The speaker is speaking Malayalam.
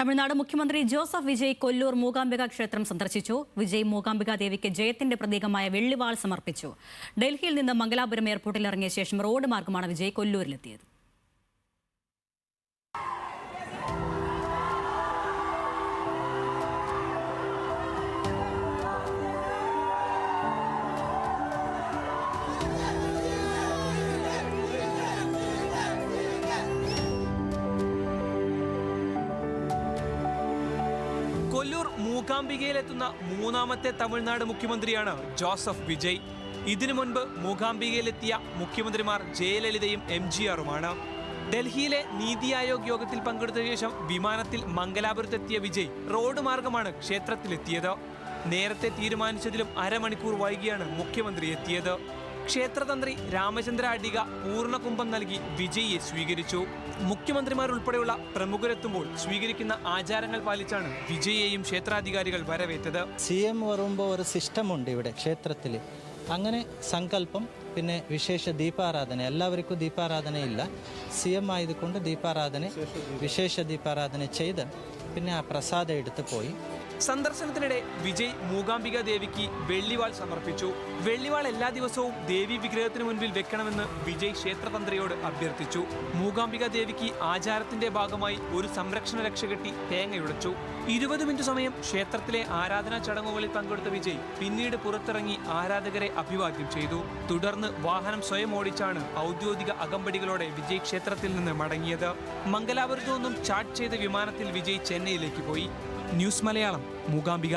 തമിഴ്നാട് മുഖ്യമന്ത്രി ജോസഫ് വിജയ് കൊല്ലൂർ മൂകാംബിക ക്ഷേത്രം സന്ദർശിച്ചു. വിജയ് മൂകാംബിക ദേവിക്ക് ജയത്തിന്റെ പ്രതീകമായ വെള്ളിവാൾ സമർപ്പിച്ചു. ഡൽഹിയിൽ നിന്ന് മംഗലാപുരം എയർപോർട്ടിൽ ഇറങ്ങിയ ശേഷം റോഡ് മാർഗമാണ് വിജയ് കൊല്ലൂരിലെത്തിയത്. കൊല്ലൂർ മൂകാംബികയിലെത്തുന്ന മൂന്നാമത്തെ തമിഴ്നാട് മുഖ്യമന്ത്രിയാണ് ജോസഫ് വിജയ്. ഇതിനു മുൻപ് മൂകാംബികയിലെത്തിയ മുഖ്യമന്ത്രിമാർ ജയലളിതയും MGRുമാണ്. ഡൽഹിയിലെ നീതി ആയോഗ് യോഗത്തിൽ പങ്കെടുത്ത ശേഷം വിമാനത്തിൽ മംഗലാപുരത്തെത്തിയ വിജയ് റോഡ് മാർഗമാണ് ക്ഷേത്രത്തിലെത്തിയത്. നേരത്തെ തീരുമാനിച്ചതിലും അരമണിക്കൂർ വൈകിയാണ് മുഖ്യമന്ത്രി എത്തിയത്. ക്ഷേത്രതന്ത്രി രാമചന്ദ്ര അഡിഗ പൂർണ്ണകുംഭം നൽകി വിജയിയെ സ്വീകരിച്ചു. മുഖ്യമന്ത്രിമാരുൾപ്പെടെയുള്ള പ്രമുഖരെത്തുമ്പോൾ സ്വീകരിക്കുന്ന ആചാരങ്ങൾ പാലിച്ചാണ് വിജയിയെയും ക്ഷേത്രാധികാരികൾ വരവേറ്റത്. CM വരുമ്പോൾ ഒരു സിസ്റ്റമുണ്ട് ഇവിടെ ക്ഷേത്രത്തിൽ. അങ്ങനെ സങ്കല്പം, പിന്നെ വിശേഷ ദീപാരാധന. എല്ലാവർക്കും ദീപാരാധനയില്ല. CM ആയതുകൊണ്ട് വിശേഷ ദീപാരാധന ചെയ്ത് പിന്നെ ആ പ്രസാദം എടുത്ത് പോയി. സന്ദർശനത്തിനിടെ വിജയ് മൂകാംബിക ദേവിക്ക് വെള്ളിവാൾ സമർപ്പിച്ചു. വെള്ളിവാൾ എല്ലാ ദിവസവും ദേവി വിഗ്രഹത്തിന് മുൻപിൽ വെക്കണമെന്ന് വിജയ് ക്ഷേത്രതന്ത്രിയോട് അഭ്യർത്ഥിച്ചു. മൂകാംബിക ദേവിക്ക് ആചാരത്തിന്റെ ഭാഗമായി ഒരു സംരക്ഷണ രക്ഷ കെട്ടി തേങ്ങയുടച്ചു. 20 മിനിറ്റ് സമയം ക്ഷേത്രത്തിലെ ആരാധനാ ചടങ്ങുകളിൽ പങ്കെടുത്ത വിജയ് പിന്നീട് പുറത്തിറങ്ങി ആരാധകരെ അഭിവാദ്യം ചെയ്തു. തുടർന്ന് വാഹനം സ്വയം ഓടിച്ചാണ് ഔദ്യോഗിക അകമ്പടികളോടെ വിജയ് ക്ഷേത്രത്തിൽ നിന്ന് മടങ്ങിയത്. മംഗലാപുരത്തു നിന്നും ചാർട്ട് ചെയ്ത വിമാനത്തിൽ വിജയ് ചെന്നൈയിലേക്ക് പോയി. ന്യൂസ് മലയാളം, മൂകാംബിക.